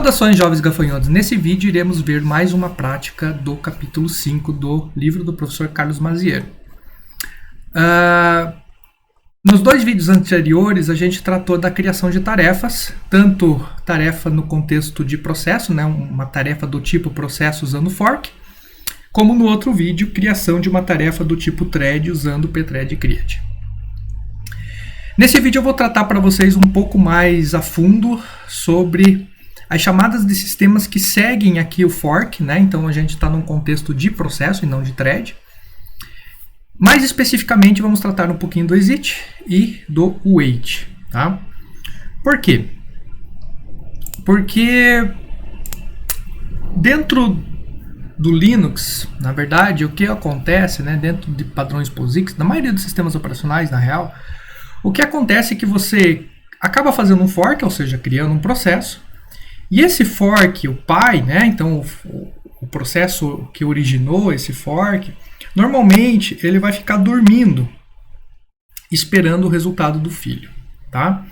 Saudações, jovens gafanhotos! Nesse vídeo iremos ver mais uma prática do capítulo 5 do livro do professor Carlos Maziero. Nos dois vídeos anteriores a gente tratou da criação de tarefas, tanto tarefa no contexto de processo, né, uma tarefa do tipo processo usando fork, como no outro vídeo, criação de uma tarefa do tipo thread usando pthread create. Nesse vídeo eu vou tratar para vocês um pouco mais a fundo sobre as chamadas de sistemas que seguem aqui o fork, né? Então a gente está num contexto de processo e não de thread. Mais especificamente vamos tratar um pouquinho do exit e do wait, tá? Por quê? Porque dentro do Linux, na verdade, o que acontece, né, dentro de padrões POSIX, na maioria dos sistemas operacionais, na real, o que acontece é que você acaba fazendo um fork, ou seja, criando um processo, e esse fork, o pai, né, então o processo que originou esse fork, normalmente ele vai ficar dormindo, esperando o resultado do filho, tá?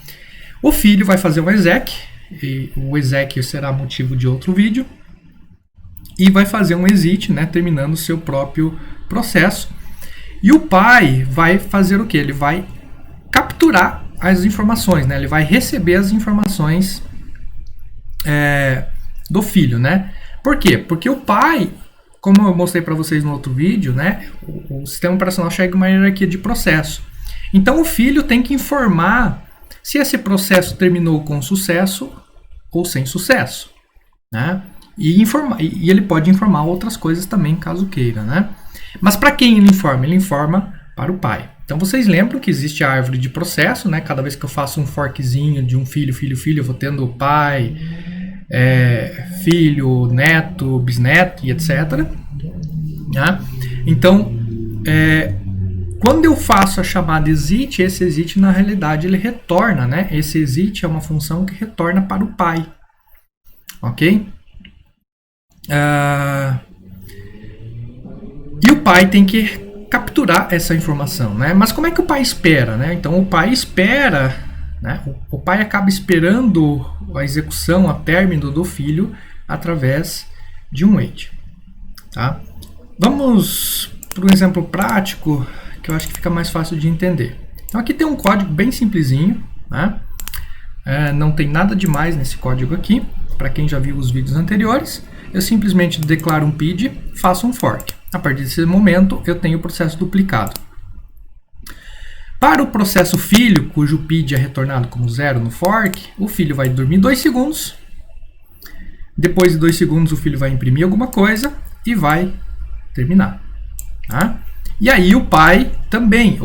O filho vai fazer um exec, e o exec será motivo de outro vídeo, e vai fazer um exit, né, terminando o seu próprio processo. E o pai vai fazer o que? Ele vai capturar as informações, né? Ele vai receber as informações do filho, né? Por quê? Porque o pai, como eu mostrei para vocês no outro vídeo, né, o sistema operacional segue uma hierarquia de processo. Então o filho tem que informar se esse processo terminou com sucesso ou sem sucesso, né? E ele pode informar outras coisas também, caso queira, né? Mas para quem ele informa? Ele informa para o pai. Então vocês lembram que existe a árvore de processo, né? Cada vez que eu faço um forkzinho de um filho, eu vou tendo o pai, filho, neto, bisneto e etc. Né? Então, quando eu faço a chamada exit, esse exit na realidade ele retorna, né? Esse exit é uma função que retorna para o pai. Ok? E o pai tem que capturar essa informação, né? Mas como é que o pai espera, né? Então o pai espera, né? O pai acaba esperando a execução, a término do filho através de um wait, tá? Vamos para um exemplo prático que eu acho que fica mais fácil de entender. Então aqui tem um código bem simplesinho, né? Não tem nada demais nesse código aqui. Para quem já viu os vídeos anteriores, eu simplesmente declaro um PID, faço um fork. A partir desse momento, eu tenho o processo duplicado. Para o processo filho, cujo PID é retornado como 0 no fork, o filho vai dormir 2 segundos. Depois de 2 segundos, o filho vai imprimir alguma coisa e vai terminar. Tá? E aí o pai também.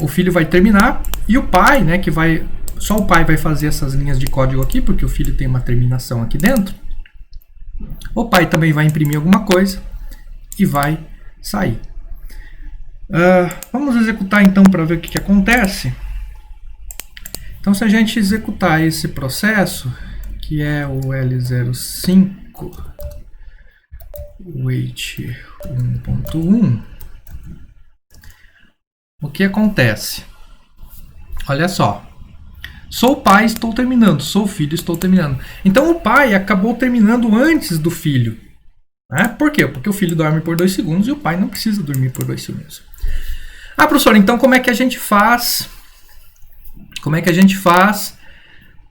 O filho vai terminar e o pai, né, só o pai vai fazer essas linhas de código aqui, porque o filho tem uma terminação aqui dentro. O pai também vai imprimir alguma coisa e vai sair. Vamos executar então para ver o que acontece. Então se a gente executar esse processo, que é o L05 wait 1.1, o que acontece? Olha só. Sou o pai, estou terminando. Sou o filho, estou terminando. Então o pai acabou terminando antes do filho. Né? Por quê? Porque o filho dorme por 2 segundos e o pai não precisa dormir por 2 segundos. Professor, então como é que a gente faz? Como é que a gente faz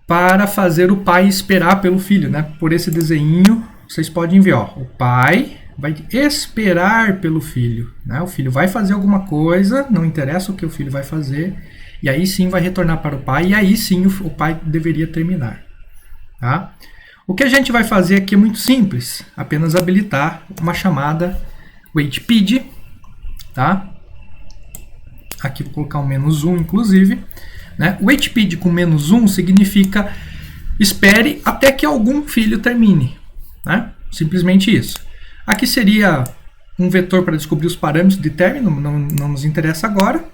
para fazer o pai esperar pelo filho? Né? Por esse desenho, vocês podem ver. Ó, o pai vai esperar pelo filho. Né? O filho vai fazer alguma coisa, não interessa o que o filho vai fazer. E aí sim vai retornar para o pai, e aí sim o pai deveria terminar. Tá? O que a gente vai fazer aqui é muito simples, apenas habilitar uma chamada waitPID. Tá? Aqui vou colocar um "-1", inclusive. Né? WaitPID com "-1" significa espere até que algum filho termine. Né? Simplesmente isso. Aqui seria um vetor para descobrir os parâmetros de término, não nos interessa agora.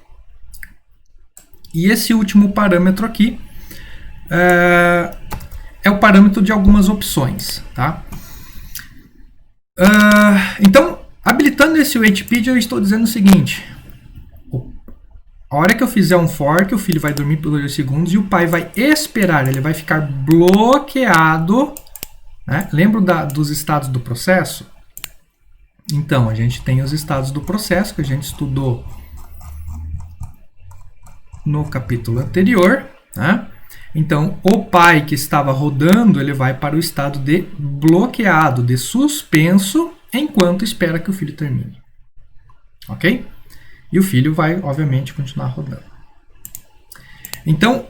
E esse último parâmetro aqui é o parâmetro de algumas opções. Tá? Então, habilitando esse waitPID, eu estou dizendo o seguinte. A hora que eu fizer um fork, o filho vai dormir por 2 segundos e o pai vai esperar, ele vai ficar bloqueado. Né? Lembra dos estados do processo? Então, a gente tem os estados do processo que a gente estudou no capítulo anterior. Né? Então, o pai que estava rodando, ele vai para o estado de bloqueado, de suspenso, enquanto espera que o filho termine. Ok? E o filho vai, obviamente, continuar rodando. Então,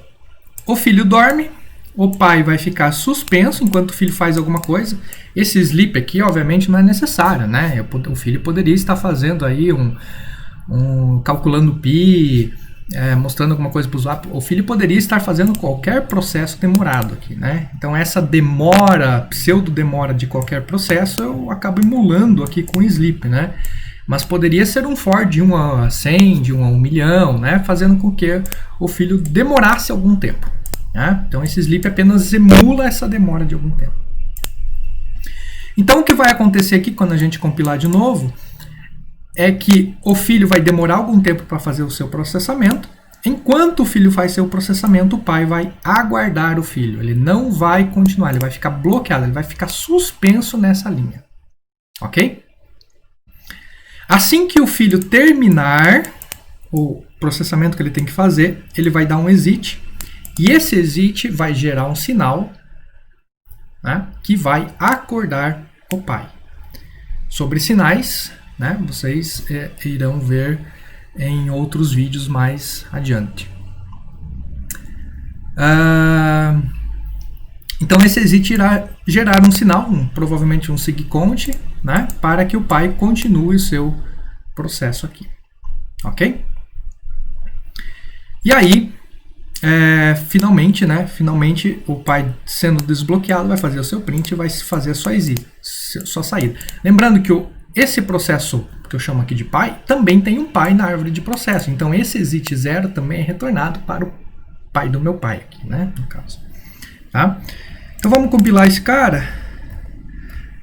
o filho dorme, o pai vai ficar suspenso enquanto o filho faz alguma coisa. Esse sleep aqui, obviamente, não é necessário, né? O filho poderia estar fazendo aí calculando pi, mostrando alguma coisa para o usuário. O filho poderia estar fazendo qualquer processo demorado aqui, né? Então, essa demora, pseudo-demora de qualquer processo, eu acabo emulando aqui com o sleep, né? Mas poderia ser um for de 1 a 100, de 1 a 1 milhão, né? Fazendo com que o filho demorasse algum tempo. Né? Então, esse sleep apenas emula essa demora de algum tempo. Então, o que vai acontecer aqui, quando a gente compilar de novo, é que o filho vai demorar algum tempo para fazer o seu processamento. Enquanto o filho faz seu processamento, o pai vai aguardar o filho. Ele não vai continuar, ele vai ficar bloqueado, ele vai ficar suspenso nessa linha. Ok? Assim que o filho terminar o processamento que ele tem que fazer, ele vai dar um exit. E esse exit vai gerar um sinal, né, que vai acordar o pai. Sobre sinais, né, vocês irão ver em outros vídeos mais adiante. Então esse exit irá gerar um sinal, provavelmente um SIGCOUNT, né, para que o pai continue o seu processo aqui. Ok? E aí, finalmente o pai sendo desbloqueado vai fazer o seu print e vai fazer a sua saída. Lembrando que esse processo que eu chamo aqui de pai, também tem um pai na árvore de processo. Então esse exit 0 também é retornado para o pai do meu pai aqui, né, no caso. Tá? Então vamos compilar esse cara.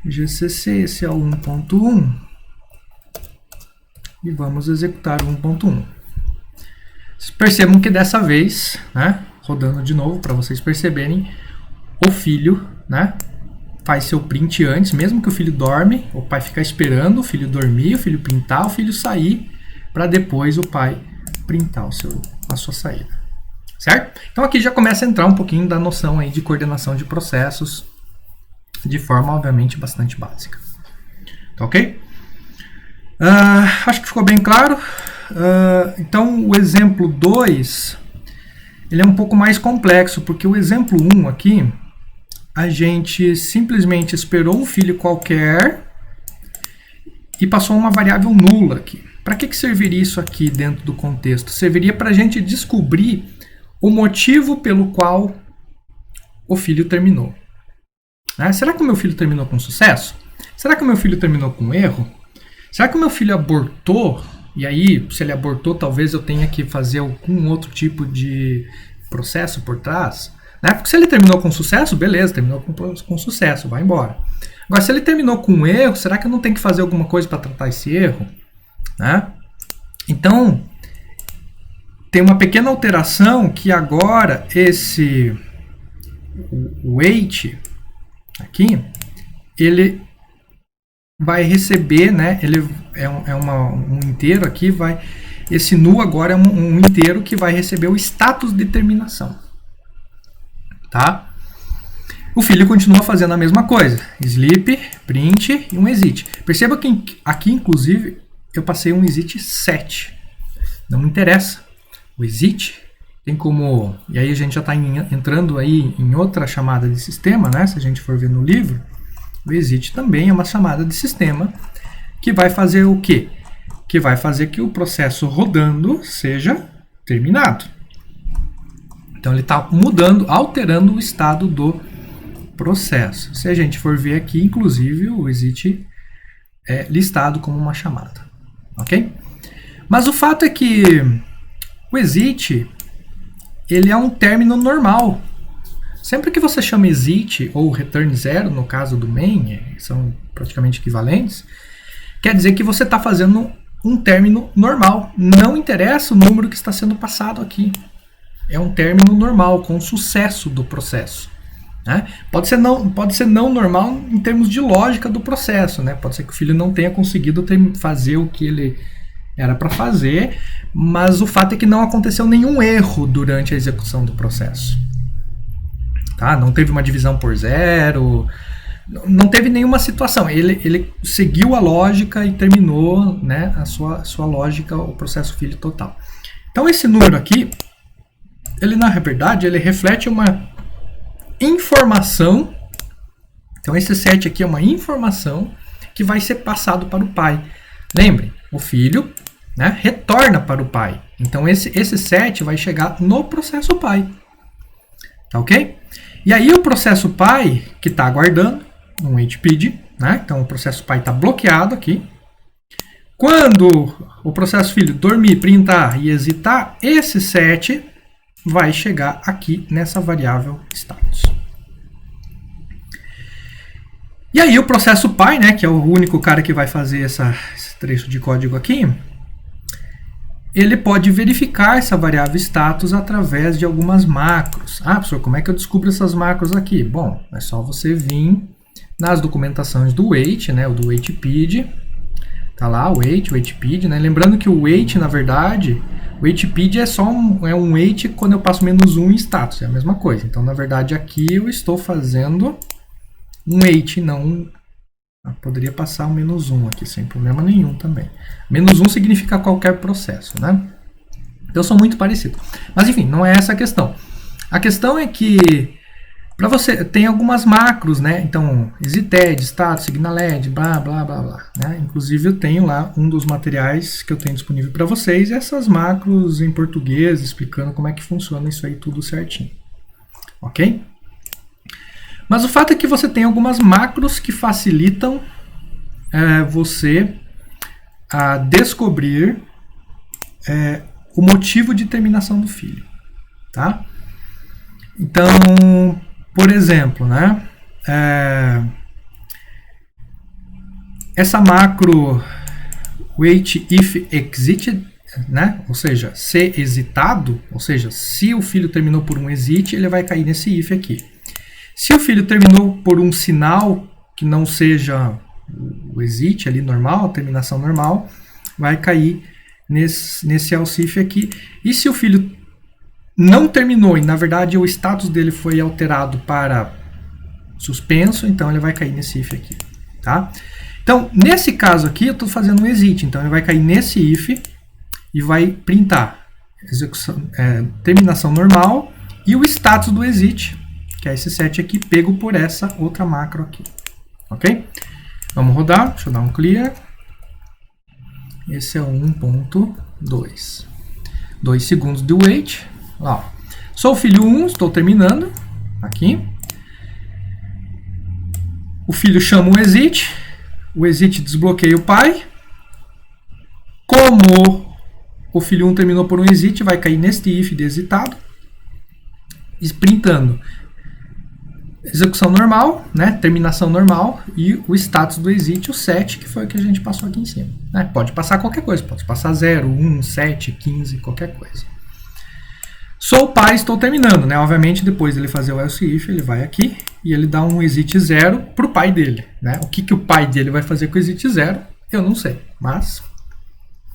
GCC, esse é o 1.1. E vamos executar o 1.1. Vocês percebam que dessa vez, né, rodando de novo para vocês perceberem, o filho, né, faz seu print antes, mesmo que o filho dorme, o pai fica esperando o filho dormir, o filho printar, o filho sair, para depois o pai printar a sua saída. Certo? Então aqui já começa a entrar um pouquinho da noção aí de coordenação de processos de forma, obviamente, bastante básica. Tá ok? Acho que ficou bem claro. Então o exemplo 2 ele é um pouco mais complexo, porque o exemplo 1 aqui, a gente simplesmente esperou um filho qualquer e passou uma variável nula aqui. Para que serviria isso aqui dentro do contexto? Serviria para a gente descobrir o motivo pelo qual o filho terminou. Será que o meu filho terminou com sucesso? Será que o meu filho terminou com erro? Será que o meu filho abortou? E aí, se ele abortou, talvez eu tenha que fazer algum outro tipo de processo por trás? Porque se ele terminou com sucesso, beleza, terminou com sucesso, vai embora. Agora, se ele terminou com um erro, será que eu não tenho que fazer alguma coisa para tratar esse erro? Então, tem uma pequena alteração que agora o wait aqui, ele vai receber, né? Ele um inteiro aqui, esse nu agora é um inteiro que vai receber o status de terminação. Tá? O filho continua fazendo a mesma coisa. Sleep, print e um exit. Perceba que aqui, inclusive, eu passei um exit 7. Não me interessa. O exit tem como... E aí a gente já está entrando aí em outra chamada de sistema, né? Se a gente for ver no livro, o exit também é uma chamada de sistema que vai fazer o quê? Que vai fazer que o processo rodando seja terminado. Então ele está mudando, alterando o estado do processo. Se a gente for ver aqui, inclusive, o exit é listado como uma chamada. Ok? Mas o fato é que o exit, ele é um término normal. Sempre que você chama exit ou return 0, no caso do main, são praticamente equivalentes, quer dizer que você está fazendo um término normal. Não interessa o número que está sendo passado aqui. É um término normal, com sucesso do processo. Né? Pode ser não normal em termos de lógica do processo. Né? Pode ser que o filho não tenha conseguido fazer o que ele era para fazer, mas o fato é que não aconteceu nenhum erro durante a execução do processo. Tá? Não teve uma divisão por zero, não teve nenhuma situação. Ele seguiu a lógica e terminou, né, a sua lógica, o processo filho total. Então esse número aqui, ele na verdade, ele reflete uma informação. Então esse 7 aqui é uma informação que vai ser passado para o pai. Lembrem, o filho, né, retorna para o pai. Então esse 7 vai chegar no processo pai. Tá ok? E aí o processo pai, que está aguardando um wait_pid, né? Então o processo pai está bloqueado aqui. Quando o processo filho dormir, printar e exitar, esse 7 vai chegar aqui nessa variável status. E aí o processo pai, né, que é o único cara que vai fazer esse trecho de código aqui, ele pode verificar essa variável status através de algumas macros. Ah, professor, como é que eu descubro essas macros aqui? Bom, é só você vir nas documentações do wait, né, o do wait_pid. Tá lá o wait_pid, né? Lembrando que o wait, na verdade, o wait_pid é só um wait quando eu passo -1 em status, é a mesma coisa. Então, na verdade, aqui eu estou fazendo um wait, não poderia passar um -1 aqui sem problema nenhum também. -1 significa qualquer processo, né? Então são muito parecidos. Mas enfim, não é essa a questão. A questão é que para você tem algumas macros, né? Então, exitED, status, signalED, blá blá blá blá, né? Inclusive eu tenho lá um dos materiais que eu tenho disponível para vocês, essas macros em português explicando como é que funciona isso aí tudo certinho. OK? Mas o fato é que você tem algumas macros que facilitam você a descobrir o motivo de terminação do filho. Tá? Então, por exemplo, né, essa macro waitIfExit, né, ou seja, se exitado, ou seja, se o filho terminou por um exit, ele vai cair nesse if aqui. Se o filho terminou por um sinal que não seja o exit ali normal, a terminação normal, vai cair nesse else if aqui. E se o filho não terminou e na verdade o status dele foi alterado para suspenso, então ele vai cair nesse if aqui. Tá? Então, nesse caso aqui, eu estou fazendo um exit, então ele vai cair nesse if e vai printar terminação normal e o status do exit, que é esse 7 aqui, pego por essa outra macro aqui. Ok? Vamos rodar, deixa eu dar um clear. Esse é o 1.2. 2 segundos de wait. Lá, ó. Sou o filho 1, estou terminando. Aqui. O filho chama o exit desbloqueia o pai. Como o filho 1 terminou por um exit, vai cair neste if de exitado. Printando execução normal, né, terminação normal e o status do exit, o 7, que foi o que a gente passou aqui em cima. Né? Pode passar qualquer coisa, pode passar 0, 1, 7, 15, qualquer coisa. Sou o pai, estou terminando. Né? Obviamente, depois dele fazer o else if, ele vai aqui e ele dá um exit 0 para o pai dele. Né? O que o pai dele vai fazer com o exit 0, eu não sei, mas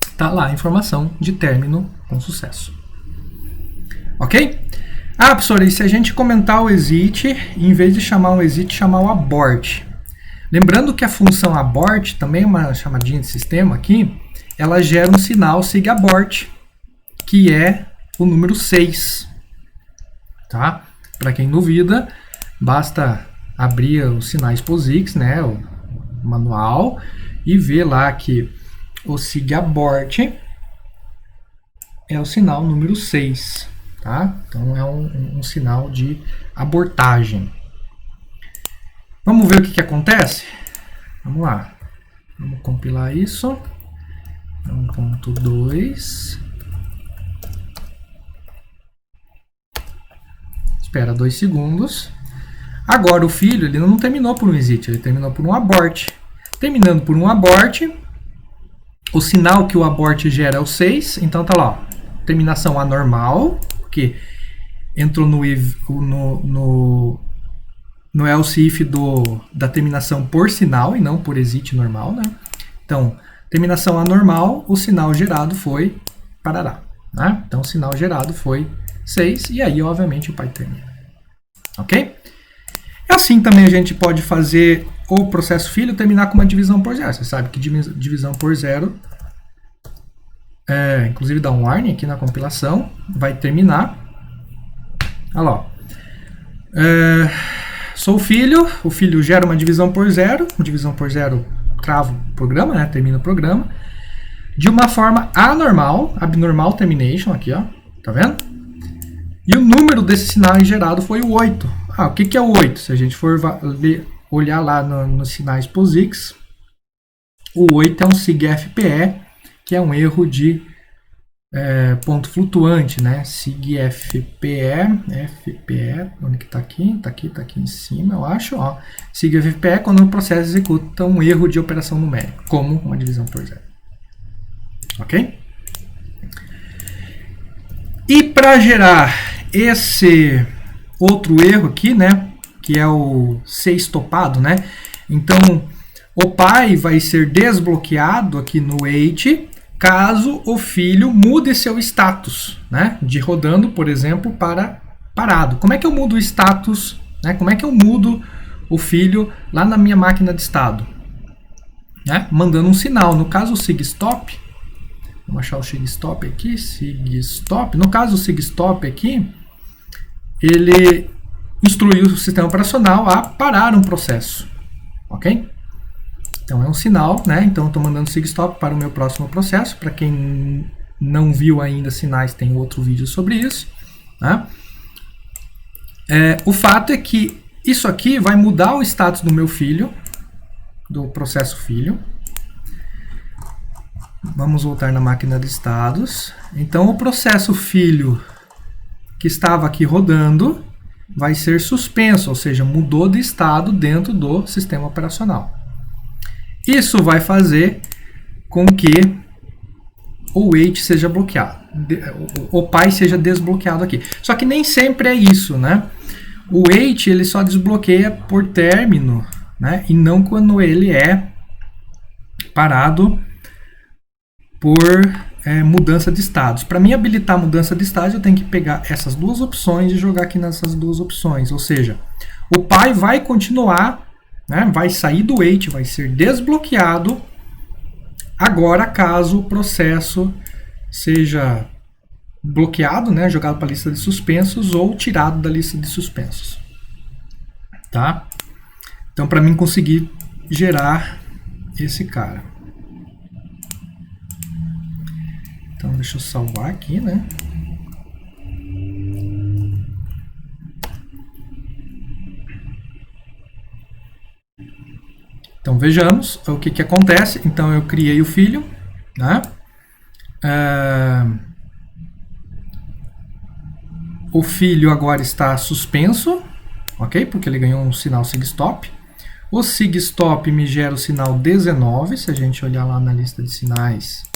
está lá a informação de término com sucesso. Ok? Ah, professor, e se a gente comentar o exit, em vez de chamar um exit, chamar o abort? Lembrando que a função abort, também é uma chamadinha de sistema aqui, ela gera um sinal sigabort, que é o número 6. Tá? Para quem duvida, basta abrir os sinais POSIX, né, o manual, e ver lá que o sigabort é o sinal número 6. Tá? Então é um sinal de abortagem. Vamos ver o que acontece? Vamos lá. Vamos compilar isso. 1.2. Espera 2 segundos. Agora o filho ele não terminou por um exit, ele terminou por um abort. Terminando por um abort, O sinal que o abort gera é o 6, então tá lá, ó, terminação anormal, porque entrou no else if da terminação por sinal e não por exit normal, né? Então, terminação anormal, o sinal gerado foi parará, né? Então, o sinal gerado foi 6 e aí, obviamente, o pai termina. Ok? Assim também a gente pode fazer o processo filho terminar com uma divisão por zero. Você sabe que divisão por zero, inclusive dá um warning aqui na compilação, vai terminar. Olha lá. Sou o filho gera uma divisão por zero trava o programa, né? Termina o programa, de uma forma anormal, abnormal termination, aqui, ó, tá vendo? E o número desse sinal gerado foi o 8. O que é o 8? Se a gente for olhar lá nos sinais POSIX, o 8 é um SIG-FPE, que é um erro de ponto flutuante, né? SIG-FPE, onde que tá aqui? Tá aqui em cima, eu acho. SIG-FPE é quando o processo executa um erro de operação numérica, como uma divisão por zero. Ok? E para gerar esse outro erro aqui, né? Que é o ser estopado, né? Então, o pai vai ser desbloqueado aqui no wait, caso o filho mude seu status, né? De rodando, por exemplo, para parado. Como é que eu mudo o status, né? Como é que eu mudo o filho lá na minha máquina de estado? Né? Mandando um sinal. No caso, o SIG-stop. Vamos achar o SIG-stop aqui. SIG-stop. No caso, o SIG-stop aqui, ele instruiu o sistema operacional a parar um processo. Ok? Então é um sinal, né? Então eu estou mandando SIG-stop para o meu próximo processo. Para quem não viu ainda sinais, tem outro vídeo sobre isso. Né? O fato é que isso aqui vai mudar o status do meu filho, do processo filho. Vamos voltar na máquina de estados. Então o processo filho que estava aqui rodando vai ser suspenso, ou seja, mudou de estado dentro do sistema operacional. Isso vai fazer com que o wait seja bloqueado, o pai seja desbloqueado aqui. Só que nem sempre é isso, né? O wait ele só desbloqueia por término, né? E não quando ele é parado por mudança de estados. Para mim habilitar a mudança de estados, eu tenho que pegar essas duas opções e jogar aqui nessas duas opções. Ou seja, o pai vai continuar, né, vai sair do wait, vai ser desbloqueado agora caso o processo seja bloqueado, né, jogado para a lista de suspensos ou tirado da lista de suspensos. Tá? Então, para mim conseguir gerar esse cara. Então, deixa eu salvar aqui, né? Então, vejamos o que acontece. Então, eu criei o filho, né? O filho agora está suspenso, ok? Porque ele ganhou um sinal SIG-stop. O SIG-stop me gera o sinal 19, se a gente olhar lá na lista de sinais.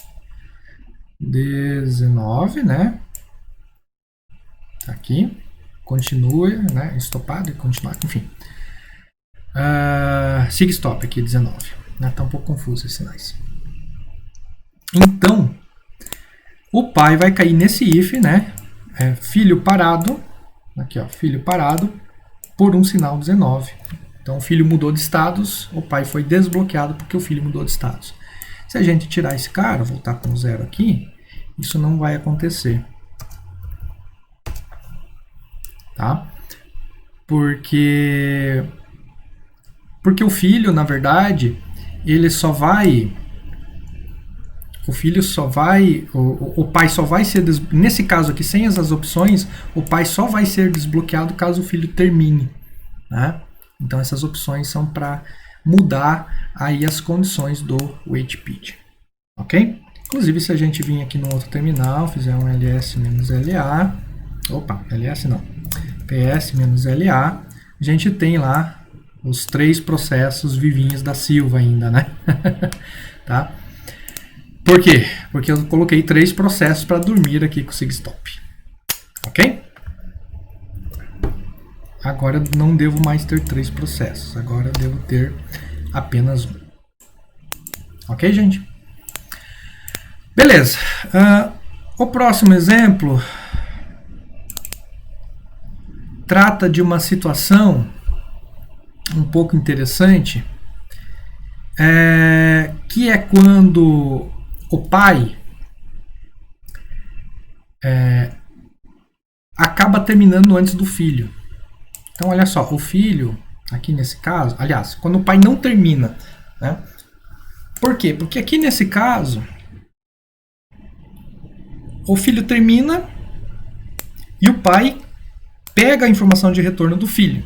19, né? Tá aqui. Continue, né? Estopado e continuar, enfim. SIG-stop aqui, 19. Né? Tá um pouco confuso esses sinais. Então, o pai vai cair nesse if, né? Filho parado, aqui ó, filho parado por um sinal 19. Então o filho mudou de status, o pai foi desbloqueado porque o filho mudou de status. Se a gente tirar esse cara, voltar com 0 aqui, isso não vai acontecer. Tá? Porque o filho, na verdade, ele só vai... O pai só vai ser... Nesse caso aqui, sem essas opções, o pai só vai ser desbloqueado caso o filho termine. Né? Então, essas opções são para mudar aí as condições do wait pitch. Ok? Inclusive, se a gente vir aqui no outro terminal, fizer um ls-la... Opa, ls não. ps-la, a gente tem lá os 3 processos vivinhos da Silva ainda, né? Tá? Por quê? Porque eu coloquei 3 processos para dormir aqui com o SIGSTOP. Ok? Agora eu não devo mais ter 3 processos. Agora eu devo ter apenas um. Ok, gente? Beleza. O próximo exemplo trata de uma situação um pouco interessante, que é quando o pai acaba terminando antes do filho. Então, olha só, o filho, aqui nesse caso, aliás, quando o pai não termina, né? Por quê? Porque aqui nesse caso, o filho termina e o pai pega a informação de retorno do filho.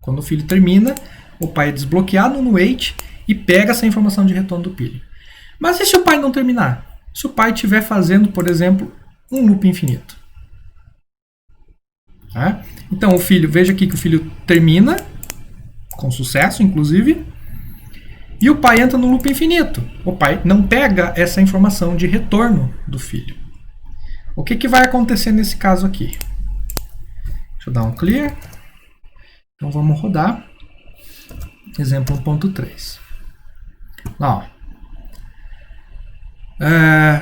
Quando o filho termina, o pai é desbloqueado no wait e pega essa informação de retorno do filho. Mas e se o pai não terminar? Se o pai estiver fazendo, por exemplo, um loop infinito? Tá? Então, o filho, veja aqui que o filho termina, com sucesso, inclusive, e o pai entra no loop infinito. O pai não pega essa informação de retorno do filho. O que vai acontecer nesse caso aqui? Deixa eu dar um clear. Então, vamos rodar. Exemplo 1.3. Lá, ó.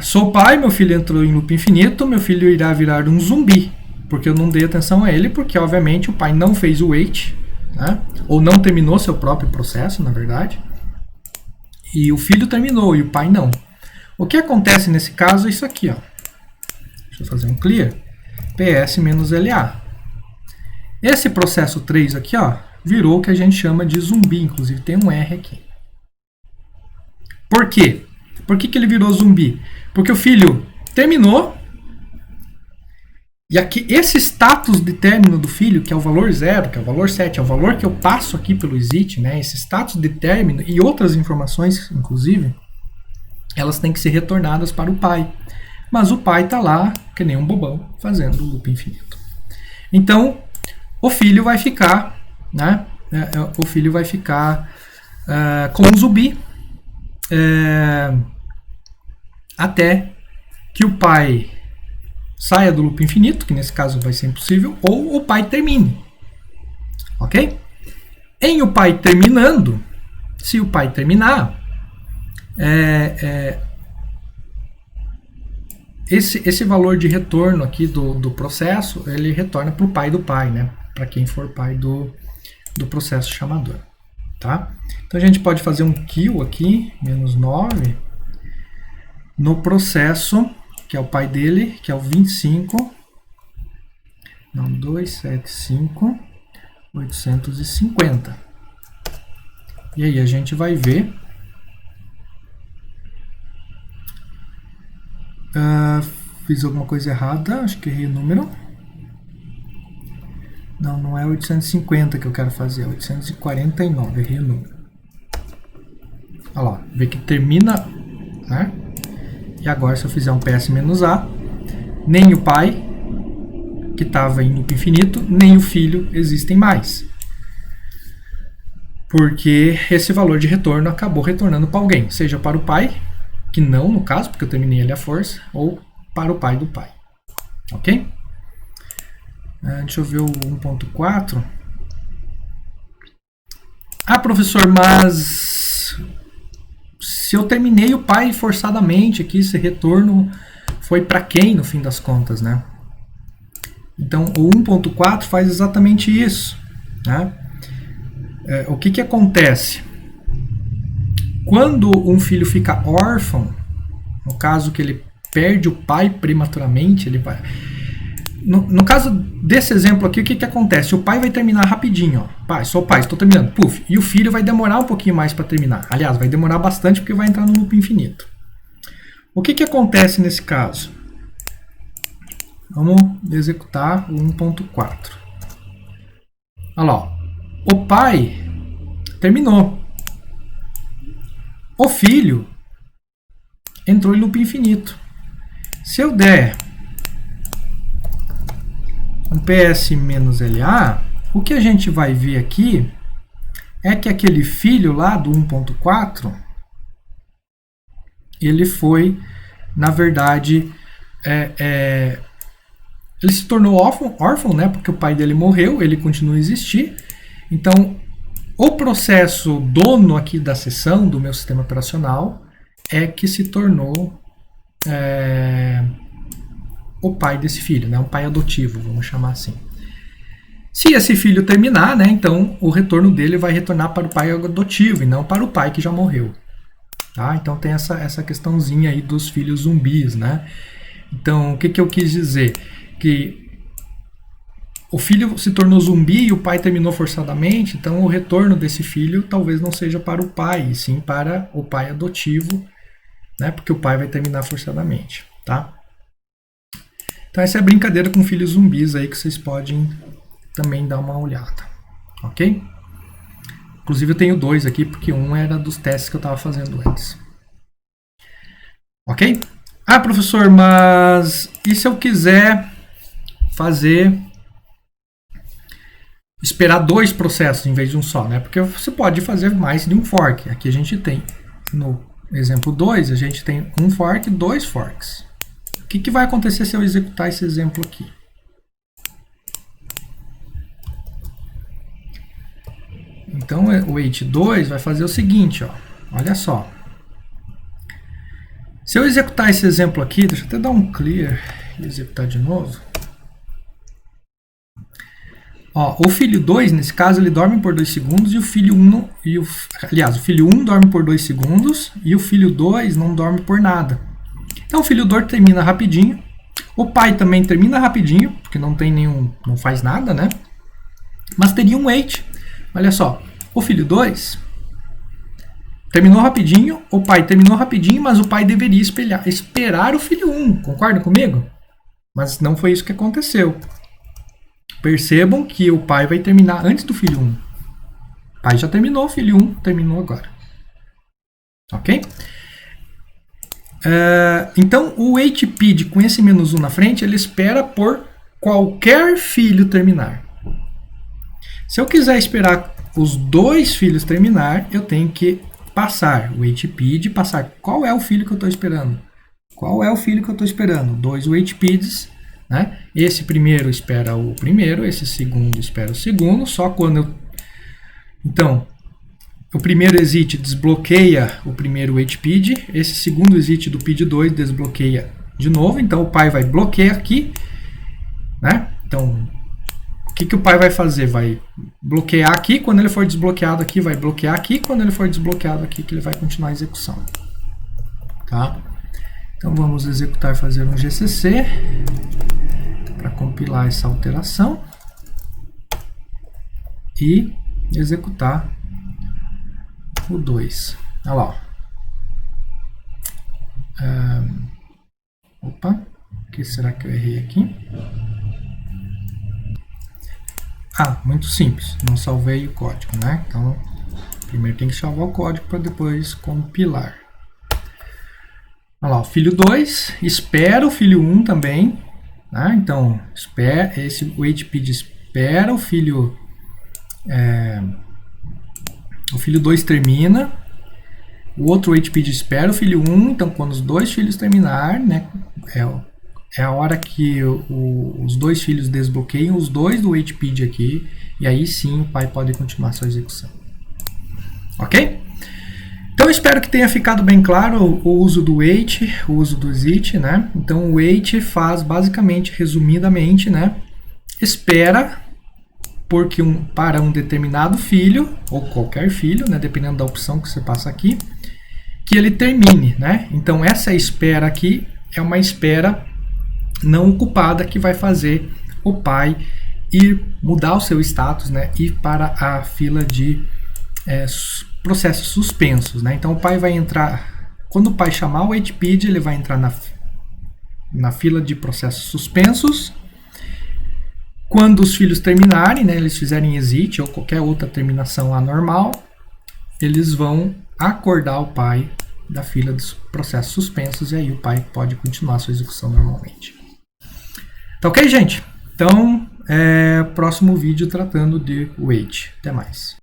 Sou pai, meu filho entrou em loop infinito, meu filho irá virar um zumbi, porque eu não dei atenção a ele, porque obviamente o pai não fez o wait, né? Ou não terminou seu próprio processo, na verdade, e o filho terminou e o pai não. O que acontece nesse caso é isso aqui, ó. Deixa eu fazer um clear. PS-LA. Esse processo 3 aqui, ó, virou o que a gente chama de zumbi, inclusive tem um R aqui. Por quê? Por que ele virou zumbi? Porque o filho terminou e aqui esse status de término do filho, que é o valor 0, que é o valor 7, é o valor que eu passo aqui pelo exit, né? Esse status de término e outras informações, inclusive, elas têm que ser retornadas para o pai. Mas o pai está lá, que nem um bobão, fazendo o loop infinito. Então, o filho vai ficar, né? O filho vai ficar com um zumbi até que o pai saia do loop infinito, que nesse caso vai ser impossível, ou o pai termine. Ok? Em o pai terminando, se o pai terminar, esse valor de retorno aqui do processo, ele retorna para o pai do pai, né? Para quem for pai do processo chamador. Tá? Então a gente pode fazer um kill aqui, -9, no processo, que é o pai dele, que é o 25, não, 275, 850. E aí a gente vai ver. Fiz alguma coisa errada, acho que errei o número. Não é 850 que eu quero fazer, é 849, errei o número. Olha lá, vê que termina, né? E agora se eu fizer um PS-A, nem o pai, que estava em loop infinito, nem o filho existem mais. Porque esse valor de retorno acabou retornando para alguém, seja para o pai, que não no caso, porque eu terminei ele à força, ou para o pai do pai. Ok? Deixa eu ver o 1.4. Professor, mas se eu terminei o pai forçadamente aqui, esse retorno foi para quem no fim das contas, né? Então o 1.4 faz exatamente isso, né? O que acontece? Quando um filho fica órfão, no caso que ele perde o pai prematuramente, ele vai... No caso desse exemplo aqui, o que acontece? O pai vai terminar rapidinho, ó. Pai, sou pai, estou terminando. Puf, e o filho vai demorar um pouquinho mais para terminar. Aliás, vai demorar bastante porque vai entrar no loop infinito. O que acontece nesse caso? Vamos executar o 1.4. Olha lá, ó. O pai terminou. O filho entrou em loop infinito. Se eu der um PS-LA, o que a gente vai ver aqui é que aquele filho lá do 1.4, ele foi, na verdade, ele se tornou órfão, né? Porque o pai dele morreu, ele continua a existir. Então, o processo dono aqui da seção do meu sistema operacional é que se tornou o pai desse filho, né? Um pai adotivo, vamos chamar assim. Se esse filho terminar, né? Então o retorno dele vai retornar para o pai adotivo e não para o pai que já morreu. Tá? Então tem essa questãozinha aí dos filhos zumbis, né? Então, o que eu quis dizer? Que o filho se tornou zumbi e o pai terminou forçadamente, então o retorno desse filho talvez não seja para o pai, e sim para o pai adotivo, né? Porque o pai vai terminar forçadamente, tá? Então essa é a brincadeira com filhos zumbis aí que vocês podem também dar uma olhada, ok? Inclusive eu tenho 2 aqui, porque um era dos testes que eu estava fazendo antes. Ok? Ah, professor, mas e se eu quiser esperar 2 processos em vez de um só, né? Porque você pode fazer mais de um fork. Aqui a gente tem, no exemplo 2, a gente tem um fork, 2 forks. O que vai acontecer se eu executar esse exemplo aqui? Então o wait2 vai fazer o seguinte, ó. Olha só. Se eu executar esse exemplo aqui, deixa eu até dar um clear e executar de novo. Ó, o filho 2, nesse caso, ele dorme por 2 segundos e o filho 1, aliás, o filho 1 dorme por 2 segundos e o filho 2 não dorme por nada. Então o filho 2 termina rapidinho. O pai também termina rapidinho, porque não faz nada, né? Mas teria um wait. Olha só, o filho 2 terminou rapidinho, o pai terminou rapidinho, mas o pai deveria esperar o filho 1, concordam comigo? Mas não foi isso que aconteceu. Percebam que o pai vai terminar antes do filho 1. O pai já terminou, o filho 1 terminou agora. Ok? Então, o waitPid com esse "-1 na frente, ele espera por qualquer filho terminar. Se eu quiser esperar os 2 filhos terminar, eu tenho que passar o waitPid, passar qual é o filho que eu estou esperando. Qual é o filho que eu estou esperando? 2 waitPids, né? Esse primeiro espera o primeiro, esse segundo espera o segundo, só quando eu... Então, o primeiro exit desbloqueia o primeiro waitPid, esse segundo exit do PID2 desbloqueia de novo, então o pai vai bloquear aqui, né? Então, o que o pai vai fazer? Vai bloquear aqui, quando ele for desbloqueado aqui, vai bloquear aqui, quando ele for desbloqueado aqui, que ele vai continuar a execução. Tá? Então vamos executar, fazer um GCC para compilar essa alteração e executar o 2. Olha lá. Opa, o que será que eu errei aqui? Ah, muito simples, não salvei o código, né? Então, primeiro tem que salvar o código para depois compilar. Olha lá, o filho 2 espera o filho 1 também, né? Então, esse waitPid espera o filho 2 termina, o outro waitPid espera o filho 1, então quando os 2 filhos terminar, né, é a hora que os 2 filhos desbloqueiam os 2 do waitPid aqui, e aí sim o pai pode continuar sua execução. Ok? Então eu espero que tenha ficado bem claro o uso do wait, o uso do exit, né? Então o wait faz basicamente, resumidamente, né, espera para um determinado filho, ou qualquer filho, né, dependendo da opção que você passa aqui, que ele termine, né? Então essa espera aqui é uma espera não ocupada que vai fazer o pai mudar o seu status, né, ir para a fila de processos suspensos, né? Então o pai vai entrar, quando o pai chamar o waitPid, ele vai entrar na fila de processos suspensos. Quando os filhos terminarem, né, eles fizerem exit ou qualquer outra terminação anormal, eles vão acordar o pai da fila dos processos suspensos e aí o pai pode continuar a sua execução normalmente. Tá ok, gente? Então, próximo vídeo tratando de wait. Até mais.